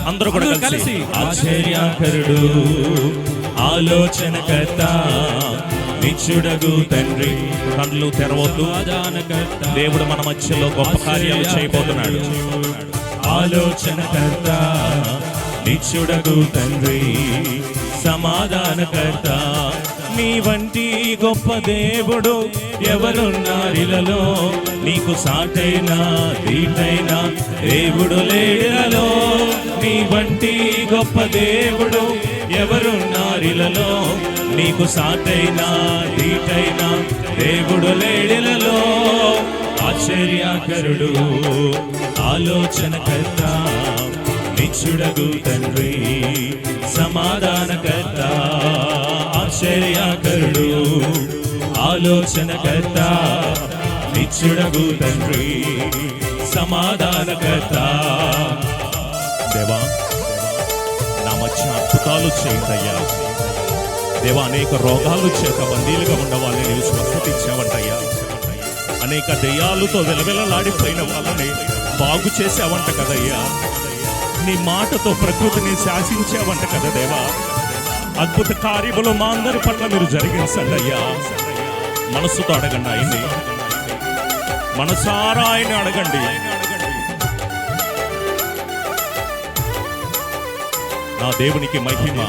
అందరూ కూడా కలిసి ఆశ్చర్యకరుడు, ఆలోచనకర్త, నిత్యుడగు తండ్రి. కళ్ళు తెరవద్దు, దేవుడు మన మధ్యలో గొప్ప కార్యాలు చేయబోతున్నాడు. ఆలోచనకర్త, నిత్యుడగు తండ్రి, సమాధానకర్త, నీ వంటి గొప్ప దేవుడు ఎవరున్నారిలలో, నీకు సాటైనా దీటైనా దేవుడు లేడిలలో. నీ వంటి గొప్ప దేవుడు ఎవరున్నారిలలో, నీకు సాటైనా దీటైనా దేవుడు లేడిలలో. ఆశ్చర్యకరుడు, ఆలోచనకర్త, నిత్యుడగు తండ్రి, సమాధానకర్త. ఆశ్చర్యకరుడు, ఆలోచనకర్త, నిత్యుడగు తండ్రి, సమాధానకర్త. దేవా, నా మధ్య అద్భుతాలు చేయండయ్యా. దేవా, అనేక రోగాలు చేత బందీలుగా ఉన్న వాళ్ళని నీవు స్వస్థత ఇచ్చావంటయ్యా. అనేక దెయ్యాలతో విలవిలలాడిపోయిన వాళ్ళని బాగు చేసావంట కదయ్యా. నీ మాటతో ప్రకృతిని శాసించావంట కదా దేవా. అద్భుత కార్యములు మా అందరి పట్ల మీరు జరిగించండి అయ్యా. మనస్సుతో అడగండి ఆయన్ని, మనసారా ఆయన అడగండి. నా దేవునికి మహిమ.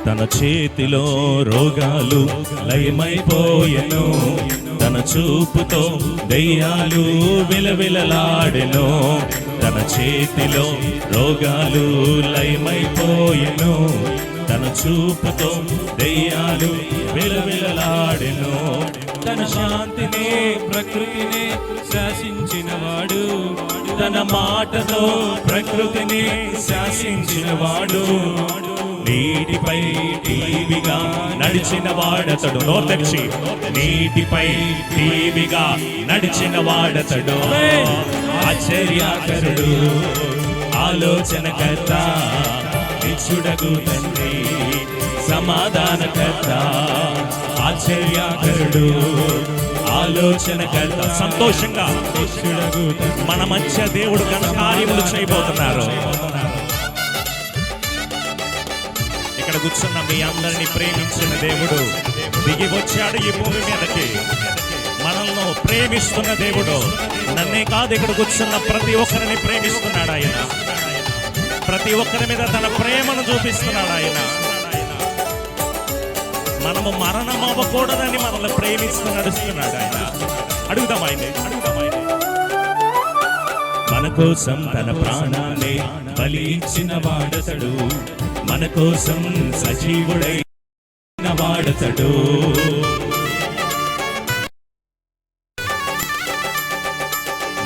తన చేతిలో రోగాలు లయమైపోయెను, తన చూపుతో దెయ్యాలు విలవిలలాడెను. తన చేతిలో రోగాలు లయమైపోయెను, తన చూపుతో దెయ్యాలు విలవిలలాడెను. తన శాంతిని ప్రకృతిని శాసించినవాడు, తన మాటతో ప్రకృతిని శాసించినవాడు. నీటిపై టీవిగా నడిచిన వాడతడు. నోరు తెరిచి, నీటిపై టీవిగా నడిచిన వాడతడు. ఆశ్చర్యకరుడు, ఆలోచనకర్త, నిత్యుడగు తండ్రి, సమాధానకర్త. ఆశ్చర్యకరుడు, ఆలోచనకర్త. సంతోషంగా మన మధ్య దేవుడు ఘన కార్యములు చేయబోతున్నారు. ఇక్కడ కూర్చున్న మీ అందరినీ ప్రేమించిన దేవుడు దిగి వచ్చాడు ఈ భూమి మీదకి. మనల్ని ప్రేమిస్తున్న దేవుడు నన్నే కాదు, ఇక్కడ కూర్చున్న ప్రతి ఒక్కరిని ప్రేమిస్తున్నాడు ఆయన. ప్రతి ఒక్కరి మీద తన ప్రేమను చూపిస్తున్నాడు ఆయన. మనము మరణం అవ్వకూడదని మనల్ని ప్రేమిస్తూ నడుస్తున్నాడు ఆయన. అడుగుదాం ఆయన్ని, అడుగుదాం ఆయన్ని. మన కోసం తన ప్రాణాన్ని బలి ఇచ్చిన వాడతడు, మన కోసం సజీవుడైన వాడతడు.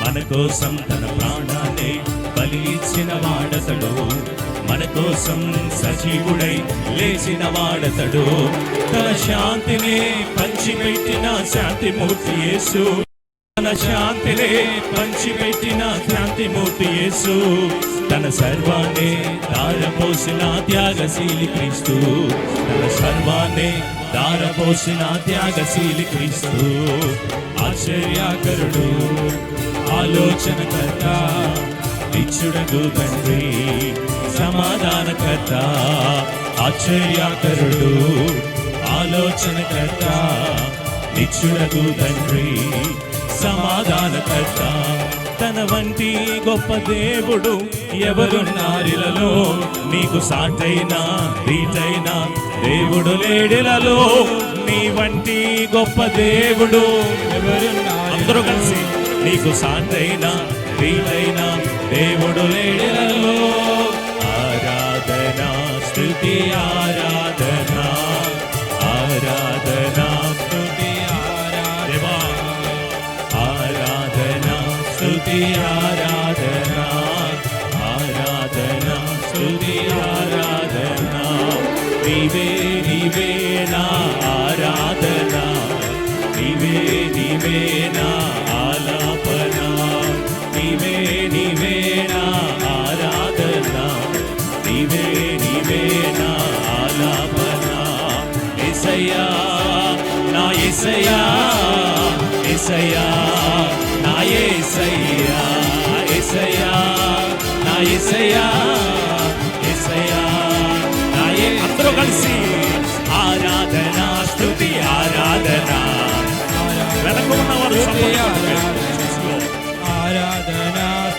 మన కోసం తన ప్రాణాన్ని బలి ఇచ్చిన వాడతడు, మన కోసం సజీవుడై లేచిన వాడతడు. తన శాంతిని పంచిపెట్టిన శాంతిమూర్తి యేసు, తన శాంతిని పంచిపెట్టిన శాంతిమూర్తి యేసు. తన సర్వాన్ని దారపోసిన త్యాగశీలి క్రీస్తు, తన సర్వాన్ని దారపోసిన త్యాగశీలి క్రీస్తు. ఆశ్చర్యకరుడు, ఆలోచనకర్త, నిత్యుడగు తండ్రి, సమాధానకర్త. ఆశ్చర్యకరుడు, ఆలోచనకర్త, నిత్యుడగు తండ్రి, సమాధానకర్త. తన వంటి గొప్ప దేవుడు ఎవరున్నారిలలో, నీకు సాటైనా దీటైనా దేవుడు లేడిలలో. నీ వంటి గొప్ప దేవుడు ఎవరున్నారు? అందరూ కలిసి, నీకు సాటైనా దీటైనా దేవుడు లేడిలలో. ఆరాధనా స్తుతి ఆరాధనా, ఆరాధనా స్తుతి ఆరాధనా, ఆరాధనా స్తుతి ఆరాధనా, ఆరాధనా స్తుతి ఆరాధనా. నీవే నీవే నా ఆరాధనా, నీవే నీవే నా ఆలాపన, నీవే నీవే నా ఆరాధనా, నీవే నీవే నా ఆలాపన. యేసయ్యా నా యేసయ్యా, యేసయ్యా నా యేసయ్యా, యేసయ్యా యేసయ్యా అందరూ కలిసి ఆరాధన స్తుతి ఆరాధన వెనక ఉన్నవారు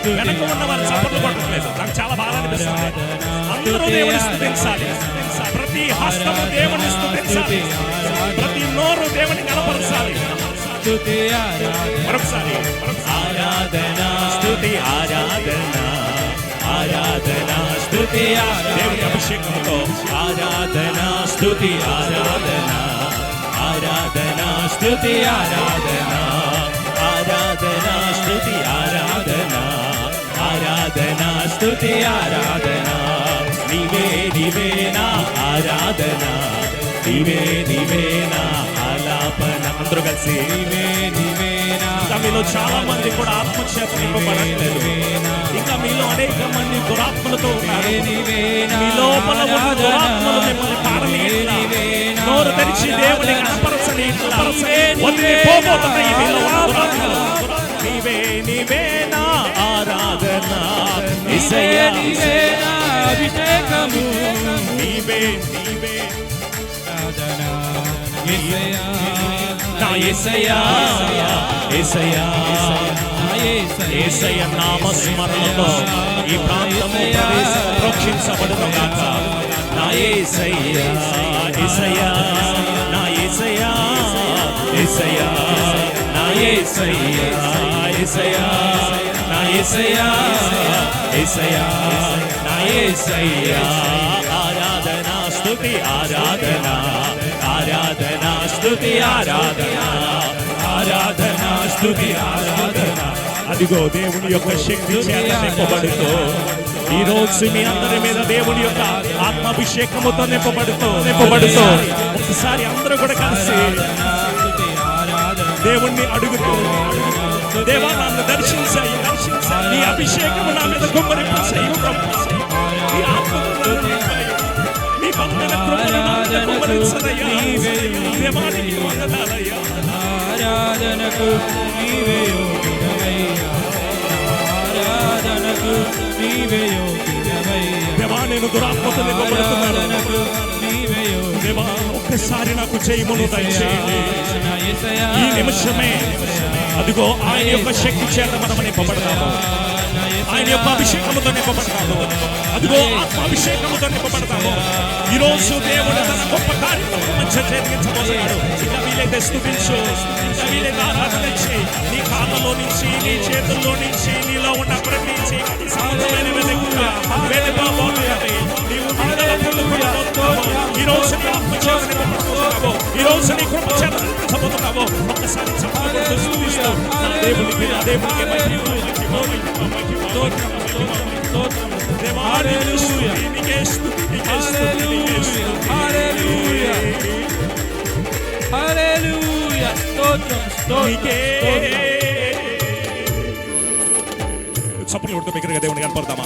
వెనక ఉన్నవారు చప్పట్లు కొట్టలేదు. నాకు చాలా బాగా అనిపిస్తుంది. అందరూ దేవుని స్తుతించాలి. ప్రతి హస్తము దేవుని స్తుతించాలి. ప్రతి నోరు దేవుని కనపరచాలి. మరొకసారి ఆరాధన స్తుతి ఆరాధన ఆరాధన స్తుతి దేవుని అభిషేకంతో ఆరాధన స్తుతి ఆరాధన ఆరాధన స్తుతి ఆరాధన ఆరాధన స్తుతి ఆరాధన ఆరాధన స్తుతి ఆరాధన నీవే నీవే నా ఆరాధన నీవే నీవే నా ఆలాపన అందరూ కలిసి నీవే నీవే నా. ఇంకా మీలో చాలా మంది కూడా ఆత్మచేత నింపబడట్లేదు. ఇంకా మీలో అనేక మంది దురాత్మలతో ఉన్నారు. మీ లోపల ఉన్న దురాత్మలు మిమ్మల్ని పారనీయట్లేదు. నోరు తెరిచి దేవుని కనపరచని వదిలిపోబోతున్నాయి మీలో ఉన్న దురాత్మలు. నీవే నీవే నా ఆరాధన యేసయ్యా నీవే నా అభిషేకము నీవే నీవే ఆరాధన యేసయ్యా నా యేసయ్యా యేసయ్యా యేసయ్య నామ స్మరణతో ఈ ప్రాంతము ప్రోక్షించబడును గాక. నా యేసయ్యా యేసయ్యా నా యేసయ్యా యేసయ్యా నా యేసయ్యా యేసయ్యా నా యేసయ్యా యేసయ్యా నా యేసయ్యా ఆరాధన స్తుతి ఆరాధన ఆరాధన స్తుతి ఆరాధన ఆరాధన స్తుతి ఆరాధన. అదిగో దేవుని యొక్క శక్తి చేత నింపబడుతూ ఈ రోజు మీ అందరి మీద దేవుని యొక్క ఆత్మాభిషేకముతో నింపబడుతూ ఒకసారి అందరూ కూడా కలిసి దేవుణ్ణి అడుగుతూ దేవా నన్ను దర్శించాయి నీ అభిషేకము నా మీద కుమ్మరింపచేయి నీ ఆత్మను నన్ను నింపాయి నీ బంధన కృపను నా మీద కుమ్మరించదయ్యా దేవానికి వందనాలయ్యా. ఆరాధనకు నీవే యోగ్యుడవయ్యా ఆరాధనకు నీవే యోగ్యుడవయ్యా దేవా నేను దురాత్మతో నింపబడుతున్నాను దేవా ఒక్కసారి నాకు చేయమును దయచేయండి. ఈ నిమిషమే అదిగో ఆయన యొక్క శక్తి చేత మనం నింపబడతాము. ఆయన యొక్క అభిషేకముతో నింపబడతాము. అదిగో ఆత్మాభిషేకముతో నింపబడతాము. ఈ రోజు దేవుడు తన గొప్ప కార్యక్రమం మధ్య జరిగించబోతున్నాడు. ఇంకా వీలైతే స్తుతించు, ఇంకా వీలైతే ఆరాధన చేయి. నీ కాళ్ళలో నుంచి నీ చేతుల్లో నుంచి నీలో ఉన్న ప్రతి చీకటి సంబంధమైన వెలుగుగా వెళ్ళిపోబోతున్నది. నీవు విడుదల పొందుకోబోతున్నావు. ఈ రోజు నీ ఆత్మచేత నింపబడుతున్నావు. ఈ రోజు నీ కృప చేత నింపబడుతున్నావు. ఒక్కసారి చప్పట్లు స్తుతిస్తూ నా దేవునికి నా దేవునికి మహిమ చప్పట్లు కొడుతూ బిగ్గరగా దేవుని కనపడతామా?